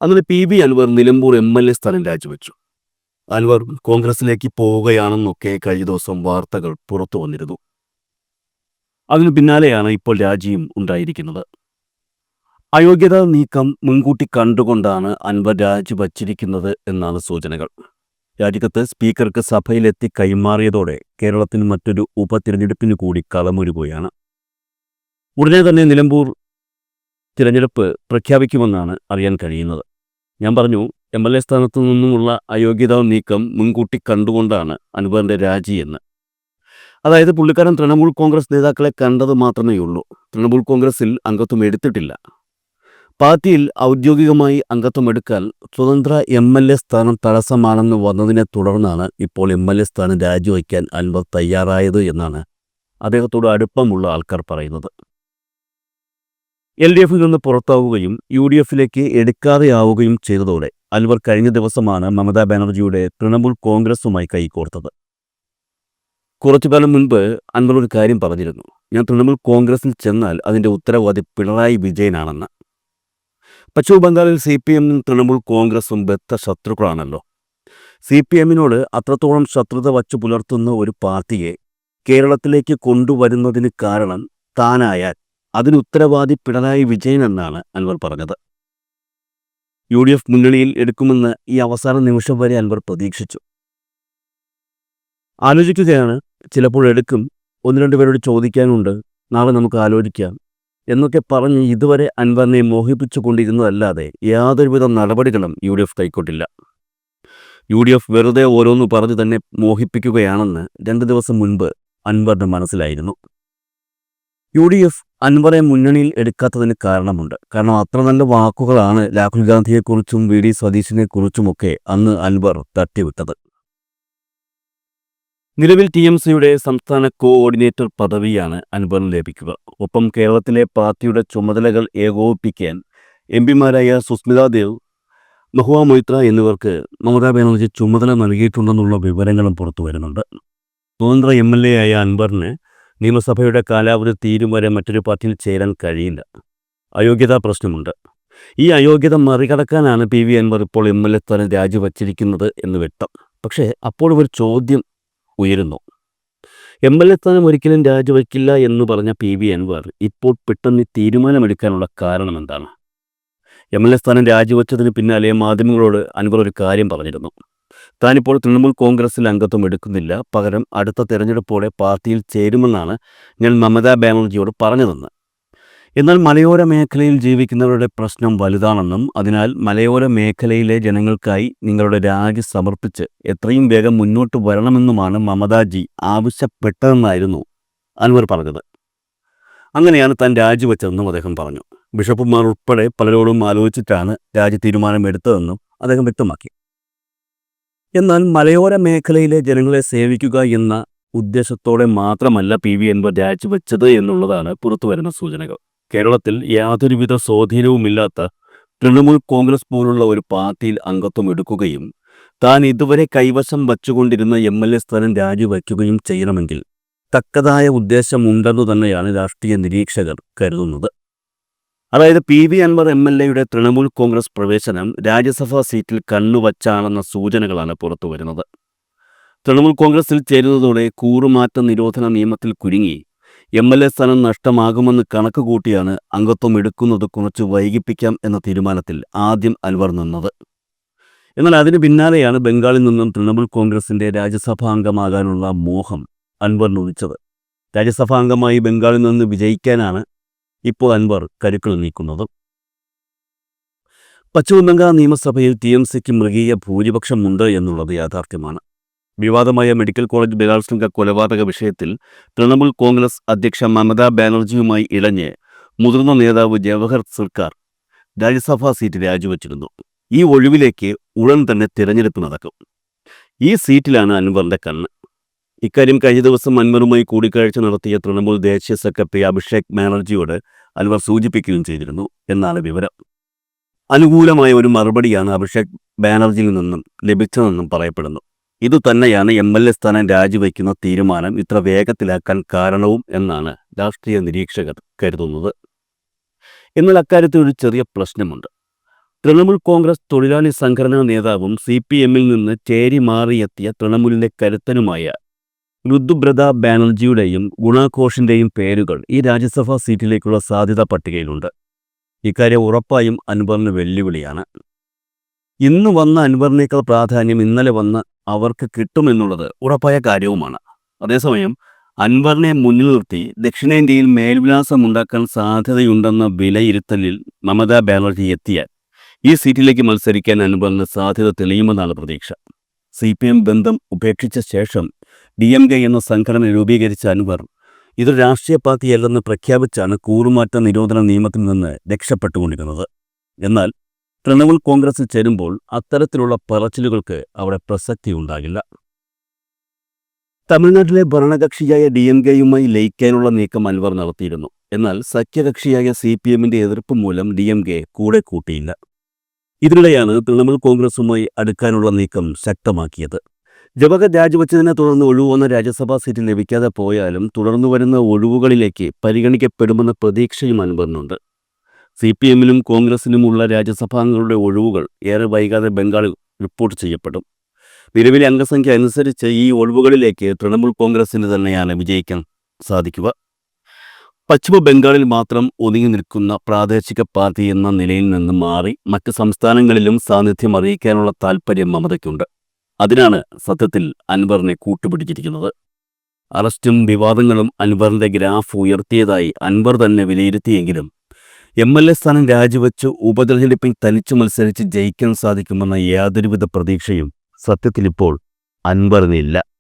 അങ്ങനെ P Anwar Nilambur MLA സ്ഥാനം രാജിവെച്ചു. അൻവർ കോൺഗ്രസിലേക്ക് പോവുകയാണെന്നൊക്കെ കഴിഞ്ഞ ദിവസം വാർത്തകൾ പുറത്തു വന്നിരുന്നു. അതിനു പിന്നാലെയാണ് ഇപ്പോൾ രാജിയും ഉണ്ടായിരിക്കുന്നത്. അയോഗ്യതാ നീക്കം മുൻകൂട്ടി കണ്ടുകൊണ്ടാണ് അൻവർ രാജിവച്ചിരിക്കുന്നത് എന്നാണ് സൂചനകൾ. രാജിക്കത്ത് സ്പീക്കർക്ക് സഭയിലെത്തി കൈമാറിയതോടെ കേരളത്തിന് മറ്റൊരു ഉപതിരഞ്ഞെടുപ്പിന് കൂടി കളമൊരുങ്ങുകയാണ്. ഉടനെ തന്നെ നിലമ്പൂർ തിരഞ്ഞെടുപ്പ് പ്രഖ്യാപിക്കുമെന്നാണ് അറിയാൻ കഴിയുന്നത്. ഞാൻ പറഞ്ഞു, MLA സ്ഥാനത്തു നിന്നുമുള്ള അയോഗ്യതാ നീക്കം മുൻകൂട്ടി കണ്ടുകൊണ്ടാണ് അൻവറിന്റെ രാജിയെന്ന്. അതായത് പുള്ളിക്കാരൻ തൃണമൂൽ കോൺഗ്രസ് നേതാക്കളെ കണ്ടത് മാത്രമേ ഉള്ളൂ. തൃണമൂൽ കോൺഗ്രസിൽ അംഗത്വം എടുത്തിട്ടില്ല. പാർട്ടിയിൽ ഔദ്യോഗികമായി അംഗത്വം എടുക്കാൻ സ്വതന്ത്ര MLA സ്ഥാനം തടസ്സമാണെന്ന് വന്നതിനെ തുടർന്നാണ് ഇപ്പോൾ MLA സ്ഥാനം രാജിവയ്ക്കാൻ അൻവർ തയ്യാറായത് എന്നാണ് അദ്ദേഹത്തോട് അടുപ്പമുള്ള ആൾക്കാർ പറയുന്നത്. LDFിൽ നിന്ന് പുറത്താവുകയും UDFിലേക്ക് എടുക്കാതെയാവുകയും ചെയ്തതോടെ അൻവർ കഴിഞ്ഞ ദിവസമാണ് മമതാ ബാനർജിയുടെ തൃണമൂൽ കോൺഗ്രസുമായി കൈകോർത്തത്. കുറച്ചുകാലം മുൻപ് അൻവർ ഒരു കാര്യം പറഞ്ഞിരുന്നു. ഞാൻ തൃണമൂൽ കോൺഗ്രസിൽ ചെന്നാൽ അതിൻ്റെ ഉത്തരവാദി പിണറായി വിജയനാണെന്ന്. പശ്ചിമ ബംഗാളിൽ CPMും തൃണമൂൽ കോൺഗ്രസും ബദ്ധ ശത്രുക്കളാണല്ലോ. CPMിനോട് അത്രത്തോളം ശത്രുത വച്ചു പുലർത്തുന്ന ഒരു പാർട്ടിയെ കേരളത്തിലേക്ക് കൊണ്ടുവരുന്നതിന് കാരണം താനായാൽ അതിന് ഉത്തരവാദി പിണറായി വിജയൻ എന്നാണ് അൻവർ പറഞ്ഞത്. UDF മുന്നണിയിൽ എടുക്കുമെന്ന് ഈ അവസാന നിമിഷം വരെ അൻവർ പ്രതീക്ഷിച്ചു. ആലോചിക്കുകയാണ്, ചിലപ്പോൾ എടുക്കും, 1-2 പേരോട് ചോദിക്കാനുണ്ട്, നാളെ നമുക്ക് ആലോചിക്കാം എന്നൊക്കെ പറഞ്ഞ് ഇതുവരെ അൻവറിനെ മോഹിപ്പിച്ചു കൊണ്ടിരുന്നതല്ലാതെ യാതൊരുവിധ നടപടികളും UDF കൈക്കൊണ്ടില്ല. UDF വെറുതെ ഓരോന്ന് പറഞ്ഞു തന്നെ മോഹിപ്പിക്കുകയാണെന്ന് 2 ദിവസം മുൻപ് അൻവറിന് മനസ്സിലായിരുന്നു. UDF അൻവറെ മുന്നണിയിൽ എടുക്കാത്തതിന് കാരണമുണ്ട്. കാരണം അത്ര നല്ല വാക്കുകളാണ് രാഹുൽ ഗാന്ധിയെക്കുറിച്ചും VD സതീശിനെക്കുറിച്ചുമൊക്കെ അന്ന് അൻവർ തട്ടിവിട്ടത്. നിലവിൽ TMCയുടെ സംസ്ഥാന കോഓർഡിനേറ്റർ പദവിയാണ് അൻവറിന് ലഭിക്കുക. ഒപ്പം കേരളത്തിലെ പാർട്ടിയുടെ ചുമതലകൾ ഏകോപിപ്പിക്കാൻ MPമാരായ സുസ്മിതാ ദേവ്, മഹുവ മൊയ്ത്ര എന്നിവർക്ക് മമതാ ബാനർജി ചുമതല നൽകിയിട്ടുണ്ടെന്നുള്ള വിവരങ്ങളും പുറത്തു വരുന്നുണ്ട്. സ്വതന്ത്ര MLA ആയ അൻവറിന് നിയമസഭയുടെ കാലാവധി തീരും വരെ മറ്റൊരു പാർട്ടിയിൽ ചേരാൻ കഴിയില്ല. അയോഗ്യതാ പ്രശ്നമുണ്ട്. ഈ അയോഗ്യത മറികടക്കാനാണ് PV അൻവർ ഇപ്പോൾ MLA സ്ഥാനം രാജിവച്ചിരിക്കുന്നത് എന്ന് വ്യക്തം. പക്ഷേ അപ്പോൾ ഒരു ചോദ്യം ഉയരുന്നു. MLA സ്ഥാനം ഒരിക്കലും രാജിവയ്ക്കില്ല എന്ന് പറഞ്ഞ PV അൻവർ ഇപ്പോൾ പെട്ടെന്ന് തീരുമാനമെടുക്കാനുള്ള കാരണം എന്താണ്? MLA സ്ഥാനം രാജിവെച്ചതിന് പിന്നാലെ മാധ്യമങ്ങളോട് അൻവർ ഒരു കാര്യം പറഞ്ഞിരുന്നു. താനിപ്പോൾ തൃണമൂൽ കോൺഗ്രസിൽ അംഗത്വം എടുക്കുന്നില്ല, പകരം അടുത്ത തെരഞ്ഞെടുപ്പോടെ പാർട്ടിയിൽ ചേരുമെന്നാണ് ഞാൻ മമതാ ബാനർജിയോട് പറഞ്ഞതെന്ന്. എന്നാൽ മലയോര മേഖലയിൽ ജീവിക്കുന്നവരുടെ പ്രശ്നം വലുതാണെന്നും അതിനാൽ മലയോര മേഖലയിലെ ജനങ്ങൾക്കായി നിങ്ങളുടെ രാജി സമർപ്പിച്ച് എത്രയും വേഗം മുന്നോട്ട് വരണമെന്നുമാണ് മമതാജി ആവശ്യപ്പെട്ടതെന്നായിരുന്നു അൻവർ പറഞ്ഞത്. അങ്ങനെയാണ് താൻ രാജിവെച്ചതെന്നും അദ്ദേഹം പറഞ്ഞു. ബിഷപ്പുമാർ ഉൾപ്പെടെ പലരോടും ആലോചിച്ചിട്ടാണ് രാജി തീരുമാനമെടുത്തതെന്നും അദ്ദേഹം വ്യക്തമാക്കി. എന്നാൽ മലയോര മേഖലയിലെ ജനങ്ങളെ സേവിക്കുക എന്ന ഉദ്ദേശത്തോടെ മാത്രമല്ല PV അൻവർ രാജിവെച്ചത് എന്നുള്ളതാണ് പുറത്തുവരുന്ന സൂചനകൾ. കേരളത്തിൽ യാതൊരുവിധ സ്വാധീനവുമില്ലാത്ത തൃണമൂൽ കോൺഗ്രസ് പോലുള്ള ഒരു പാർട്ടിയിൽ അംഗത്വം എടുക്കുകയും താൻ ഇതുവരെ കൈവശം വച്ചുകൊണ്ടിരുന്ന MLA സ്ഥാനം രാജിവയ്ക്കുകയും ചെയ്യണമെങ്കിൽ തക്കതായ ഉദ്ദേശമുണ്ടെന്നു തന്നെയാണ് രാഷ്ട്രീയ നിരീക്ഷകർ കരുതുന്നത്. അതായത് PV അൻവർ MLAയുടെ തൃണമൂൽ കോൺഗ്രസ് പ്രവേശനം രാജ്യസഭാ സീറ്റിൽ കണ്ണുവച്ചാണെന്ന സൂചനകളാണ് പുറത്തു വരുന്നത്. തൃണമൂൽ കോൺഗ്രസിൽ ചേരുന്നതോടെ കൂറുമാറ്റ നിരോധന നിയമത്തിൽ കുരുങ്ങി MLA സ്ഥാനം നഷ്ടമാകുമെന്ന് കണക്ക് കൂട്ടിയാണ് അംഗത്വം എടുക്കുന്നത് കുറച്ച് വൈകിപ്പിക്കാം എന്ന തീരുമാനത്തിൽ ആദ്യം അൻവർ നിന്നത്. എന്നാൽ അതിന് പിന്നാലെയാണ് ബംഗാളിൽ നിന്നും തൃണമൂൽ കോൺഗ്രസിന്റെ രാജ്യസഭാ അംഗമാകാനുള്ള മോഹം അൻവറിന് ഉദിച്ചത്. രാജ്യസഭാ അംഗമായി ബംഗാളിൽ നിന്ന് വിജയിക്കാനാണ് ഇപ്പോൾ അൻവർ കരുക്കൾ നീക്കുന്നത്. പശ്ചിമബംഗാൾ നിയമസഭയിൽ TMCക്ക് മൃഗീയ ഭൂരിപക്ഷമുണ്ട് എന്നുള്ളത് യാഥാർത്ഥ്യമാണ്. വിവാദമായ മെഡിക്കൽ കോളേജ് ബലാത്സംഗ കൊലപാതക വിഷയത്തിൽ തൃണമൂൽ കോൺഗ്രസ് അധ്യക്ഷ മമതാ ബാനർജിയുമായി ഇടഞ്ഞ് മുതിർന്ന നേതാവ് ജവഹർ സർക്കാർ രാജ്യസഭാ സീറ്റ് രാജിവെച്ചിരുന്നു. ഈ ഒഴിവിലേക്ക് ഉടൻ തന്നെ തിരഞ്ഞെടുപ്പ് നടക്കും. ഈ സീറ്റിലാണ് അൻവറിന്റെ കണ്ണ്. ഇക്കാര്യം കഴിഞ്ഞ ദിവസം അൻവറുമായി കൂടിക്കാഴ്ച നടത്തിയ തൃണമൂൽ ദേശീയ സെക്രട്ടറി അഭിഷേക് ബാനർജിയോട് അൻവർ സൂചിപ്പിക്കുകയും ചെയ്തിരുന്നു എന്നാണ് വിവരം. അനുകൂലമായ ഒരു മറുപടിയാണ് അഭിഷേക് ബാനർജിയിൽ നിന്നും ലഭിച്ചതെന്നും പറയപ്പെടുന്നു. ഇതുതന്നെയാണ് MLA സ്ഥാനം രാജിവെക്കുന്ന തീരുമാനം ഇത്ര വേഗത്തിലാക്കാൻ കാരണവും എന്നാണ് രാഷ്ട്രീയ നിരീക്ഷകർ കരുതുന്നത്. എന്നാൽ അക്കാര്യത്തിൽ ഒരു ചെറിയ പ്രശ്നമുണ്ട്. തൃണമൂൽ കോൺഗ്രസ് തൊഴിലാളി സംഘടനാ നേതാവും CPMൽ നിന്ന് ചേരി മാറിയെത്തിയ തൃണമൂലിന്റെ കരുത്തനുമായ ഋതുബ്രത ബാനർജിയുടെയും ഗുണ ഘോഷിന്റെയും പേരുകൾ ഈ രാജ്യസഭാ സീറ്റിലേക്കുള്ള സാധ്യതാ പട്ടികയിലുണ്ട്. ഇക്കാര്യം ഉറപ്പായും അൻവറിന് വെല്ലുവിളിയാണ്. ഇന്ന് വന്ന അൻവറിനേക്കാൾ പ്രാധാന്യം ഇന്നലെ വന്ന അവർക്ക് കിട്ടുമെന്നുള്ളത് ഉറപ്പായ കാര്യവുമാണ്. അതേസമയം അൻവറിനെ മുന്നിൽ നിർത്തി ദക്ഷിണേന്ത്യയിൽ മേൽവിലാസമുണ്ടാക്കാൻ സാധ്യതയുണ്ടെന്ന വിലയിരുത്തലിൽ മമതാ ബാനർജി എത്തിയാൽ ഈ സീറ്റിലേക്ക് മത്സരിക്കാൻ അൻവറിന് സാധ്യത തെളിയുമെന്നാണ് പ്രതീക്ഷ. CPM ബന്ധം ഉപേക്ഷിച്ച ശേഷം DMK എന്ന സംഘടന രൂപീകരിച്ച അൻവർ ഇതൊരു രാഷ്ട്രീയ പാർട്ടിയല്ലെന്ന് പ്രഖ്യാപിച്ചാണ് കൂറുമാറ്റ നിരോധന നിയമത്തിൽ നിന്ന് രക്ഷപ്പെട്ടുകൊണ്ടിരുന്നത്. എന്നാൽ തൃണമൂൽ കോൺഗ്രസിൽ ചേരുമ്പോൾ അത്തരത്തിലുള്ള പറച്ചിലുകൾക്ക് അവിടെ പ്രസക്തിയുണ്ടാകില്ല. തമിഴ്നാട്ടിലെ ഭരണകക്ഷിയായ DMKയുമായി ലയിക്കാനുള്ള നീക്കം അൻവർ നടത്തിയിരുന്നു. എന്നാൽ സഖ്യകക്ഷിയായ CPMന്റെ എതിർപ്പ് മൂലം DMK കൂടെ കൂട്ടിയില്ല. ഇതിനിടെയാണ് തൃണമൂൽ കോൺഗ്രസുമായി അടുക്കാനുള്ള നീക്കം ശക്തമാക്കിയത്. ജവഹർ രാജിവെച്ചതിനെ തുടർന്ന് ഒഴിവുവന്ന രാജ്യസഭാ സീറ്റ് ലഭിക്കാതെ പോയാലും തുടർന്നു വരുന്ന ഒഴിവുകളിലേക്ക് പരിഗണിക്കപ്പെടുമെന്ന പ്രതീക്ഷയും അൻവറിനുണ്ട്. CPMലും കോൺഗ്രസിനുമുള്ള രാജ്യസഭാംഗങ്ങളുടെ ഒഴിവുകൾ ഏറെ വൈകാതെ ബംഗാളിൽ റിപ്പോർട്ട് ചെയ്യപ്പെടും. നിലവിലെ അംഗസംഖ്യ അനുസരിച്ച് ഈ ഒഴിവുകളിലേക്ക് തൃണമൂൽ കോൺഗ്രസിന് തന്നെയാണ് വിജയിക്കാൻ സാധിക്കുക. പശ്ചിമ ബംഗാളിൽ മാത്രം ഒതുങ്ങി നിൽക്കുന്ന പ്രാദേശിക പാർട്ടി എന്ന നിലയിൽ നിന്ന് മാറി മറ്റ് സംസ്ഥാനങ്ങളിലും സാന്നിധ്യം അറിയിക്കാനുള്ള താൽപ്പര്യം മമതയ്ക്കുണ്ട്. അതിനാണ് സത്യത്തിൽ അൻവറിനെ കൂട്ടുപിടിച്ചിരിക്കുന്നത്. അറസ്റ്റും വിവാദങ്ങളും അൻവറിന്റെ ഗ്രാഫ് ഉയർത്തിയതായി അൻവർ തന്നെ വിലയിരുത്തിയെങ്കിലും MLA സ്ഥാനം രാജിവെച്ച് ഉപതെരഞ്ഞെടുപ്പിൽ തനിച്ചു മത്സരിച്ച് ജയിക്കാൻ സാധിക്കുമെന്ന യാതൊരുവിധ പ്രതീക്ഷയും സത്യത്തിലിപ്പോൾ അൻവറിനില്ല.